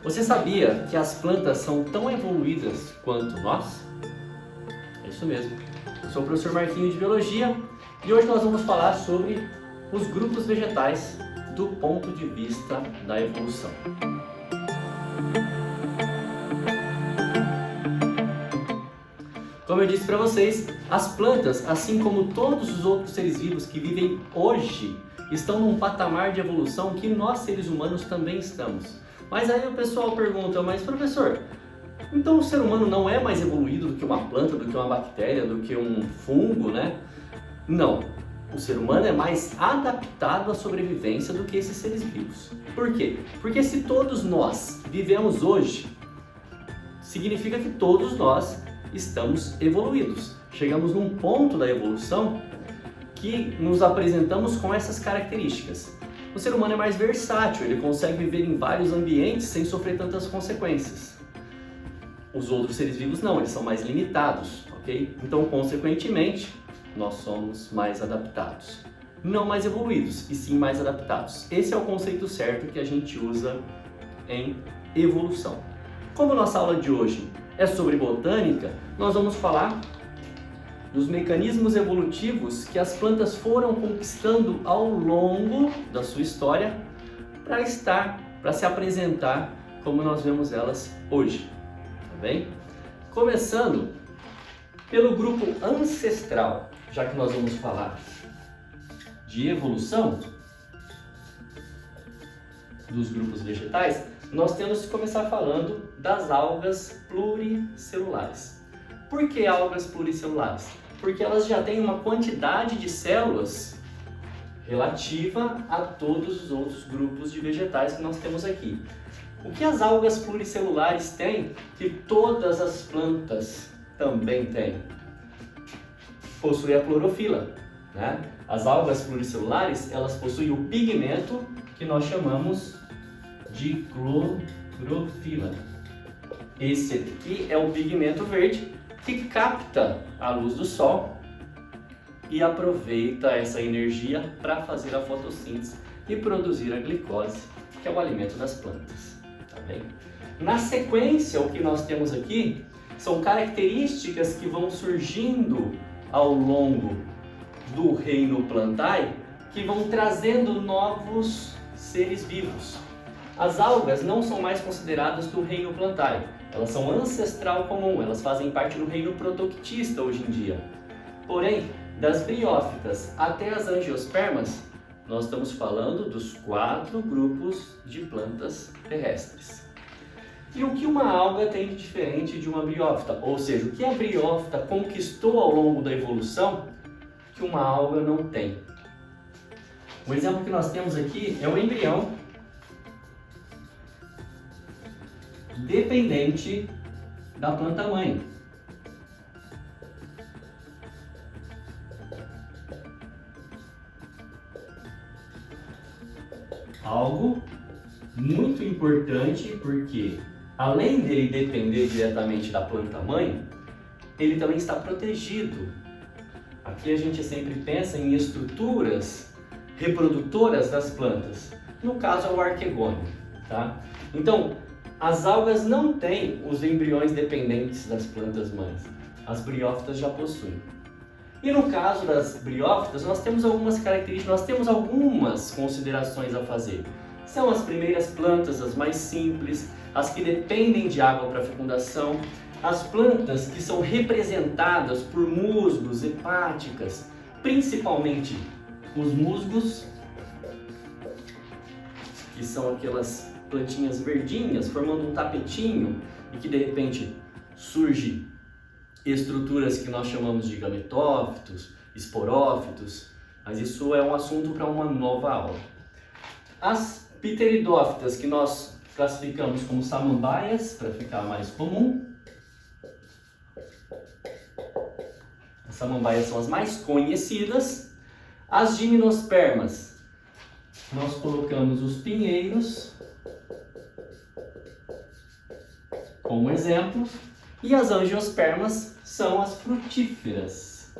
Você sabia que as plantas são tão evoluídas quanto nós? É isso mesmo. Eu sou o professor Marquinhos de Biologia e hoje nós vamos falar sobre os grupos vegetais do ponto de vista da evolução. Como eu disse para vocês, as plantas, assim como todos os outros seres vivos que vivem hoje, estão num patamar de evolução que nós seres humanos também estamos. Mas aí o pessoal pergunta, mas professor, então o ser humano não é mais evoluído do que uma planta, do que uma bactéria, do que um fungo, né? Não. O ser humano é mais adaptado à sobrevivência do que esses seres vivos. Por quê? Porque se todos nós vivemos hoje, significa que todos nós estamos evoluídos. Chegamos num ponto da evolução que nos apresentamos com essas características. O ser humano é mais versátil, ele consegue viver em vários ambientes sem sofrer tantas consequências. Os outros seres vivos não, eles são mais limitados, ok? Então, consequentemente, nós somos mais adaptados. Não mais evoluídos, e sim mais adaptados. Esse é o conceito certo que a gente usa em evolução. Como nossa aula de hoje é sobre botânica, nós vamos falar dos mecanismos evolutivos que as plantas foram conquistando ao longo da sua história para se apresentar como nós vemos elas hoje, tá bem? Começando pelo grupo ancestral, já que nós vamos falar de evolução dos grupos vegetais, nós temos que começar falando das algas pluricelulares. Por que algas pluricelulares? Porque elas já têm uma quantidade de células relativa a todos os outros grupos de vegetais que nós temos aqui. O que as algas pluricelulares têm que todas as plantas também têm? Possui a clorofila, né? As algas pluricelulares, elas possuem o pigmento que nós chamamos de clorofila. Esse aqui é o pigmento verde que capta a luz do sol e aproveita essa energia para fazer a fotossíntese e produzir a glicose, que é o alimento das plantas. Tá bem? Na sequência, o que nós temos aqui são características que vão surgindo ao longo do reino plantae que vão trazendo novos seres vivos. As algas não são mais consideradas do reino plantae, elas são ancestral comum, elas fazem parte do reino protoctista hoje em dia. Porém, das briófitas até as angiospermas, nós estamos falando dos 4 grupos de plantas terrestres. E o que uma alga tem de diferente de uma briófita? Ou seja, o que a briófita conquistou ao longo da evolução que uma alga não tem? O exemplo que nós temos aqui é o embrião dependente da planta-mãe. Algo muito importante porque, além dele depender diretamente da planta-mãe, ele também está protegido. Aqui a gente sempre pensa em estruturas reprodutoras das plantas. No caso é o arquegônio, tá? Então, as algas não têm os embriões dependentes das plantas mães. As briófitas já possuem. E no caso das briófitas, nós temos algumas características, nós temos algumas considerações a fazer. São as primeiras plantas, as mais simples, as que dependem de água para fecundação, as plantas que são representadas por musgos, hepáticas, principalmente os musgos, que são aquelas plantinhas verdinhas formando um tapetinho e que de repente surge estruturas que nós chamamos de gametófitos, esporófitos, mas isso é um assunto para uma nova aula. As pteridófitas, que nós classificamos como samambaias, para ficar mais comum. As samambaias são as mais conhecidas. As gimnospermas, nós colocamos os pinheiros como exemplos. E as angiospermas são as frutíferas.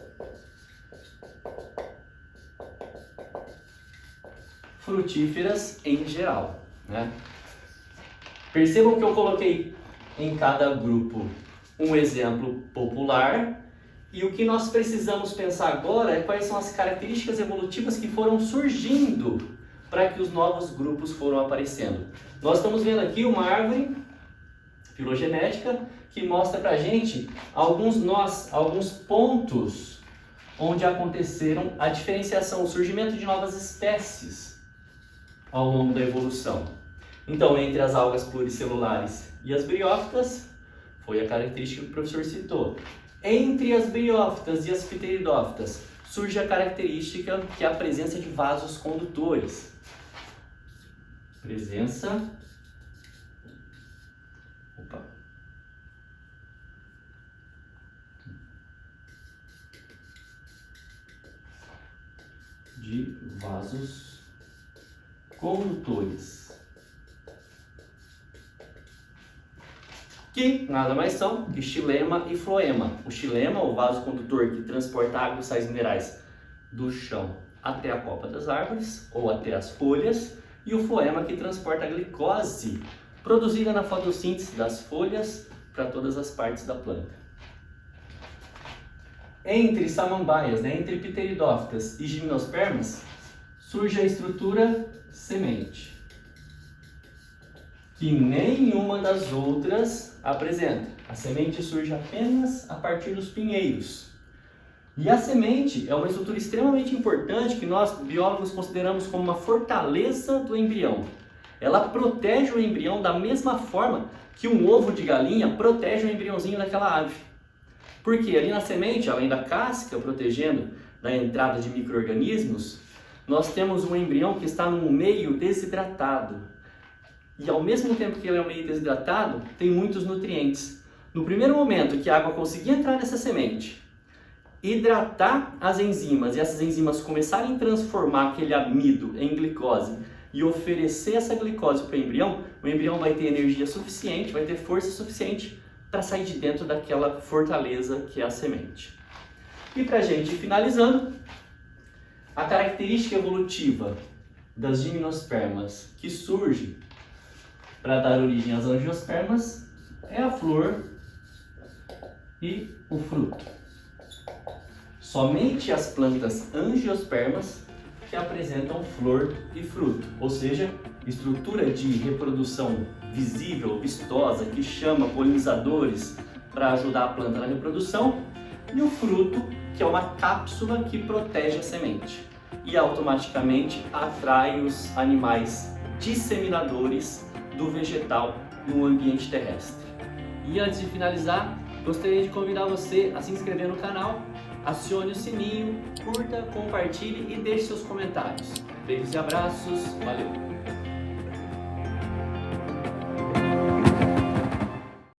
Frutíferas em geral, né? Percebam que eu coloquei em cada grupo um exemplo popular, e o que nós precisamos pensar agora é quais são as características evolutivas que foram surgindo para que os novos grupos foram aparecendo. Nós estamos vendo aqui uma árvore filogenética que mostra para a gente alguns pontos onde aconteceram a diferenciação, o surgimento de novas espécies ao longo da evolução. Então, entre as algas pluricelulares e as briófitas, foi a característica que o professor citou. Entre as briófitas e as pteridófitas, surge a característica que é a presença de vasos condutores. Presença de vasos condutores, que nada mais são que xilema e floema. O xilema, o vaso condutor que transporta água e sais minerais do chão até a copa das árvores ou até as folhas, e o floema que transporta a glicose produzida na fotossíntese das folhas para todas as partes da planta. Entre samambaias, entre pteridófitas e gimnospermas, surge a estrutura semente, que nenhuma das outras apresenta. A semente surge apenas a partir dos pinheiros. E a semente é uma estrutura extremamente importante que nós, biólogos, consideramos como uma fortaleza do embrião. Ela protege o embrião da mesma forma que um ovo de galinha protege o embriãozinho daquela ave. Porque ali na semente, além da casca protegendo da entrada de micro-organismos, nós temos um embrião que está num meio desidratado. E ao mesmo tempo que ele é um meio desidratado, tem muitos nutrientes. No primeiro momento que a água conseguir entrar nessa semente, hidratar as enzimas e essas enzimas começarem a transformar aquele amido em glicose e oferecer essa glicose para o embrião vai ter energia suficiente, vai ter força suficiente para sair de dentro daquela fortaleza que é a semente. E para a gente ir finalizando, a característica evolutiva das gimnospermas que surge para dar origem às angiospermas é a flor e o fruto. Somente as plantas angiospermas que apresentam flor e fruto, ou seja, estrutura de reprodução visível, vistosa, que chama polinizadores para ajudar a planta na reprodução, e o fruto, que é uma cápsula que protege a semente e automaticamente atrai os animais disseminadores do vegetal no ambiente terrestre. E antes de finalizar, gostaria de convidar você a se inscrever no canal, acione o sininho, curta, compartilhe e deixe seus comentários. Beijos e abraços, valeu!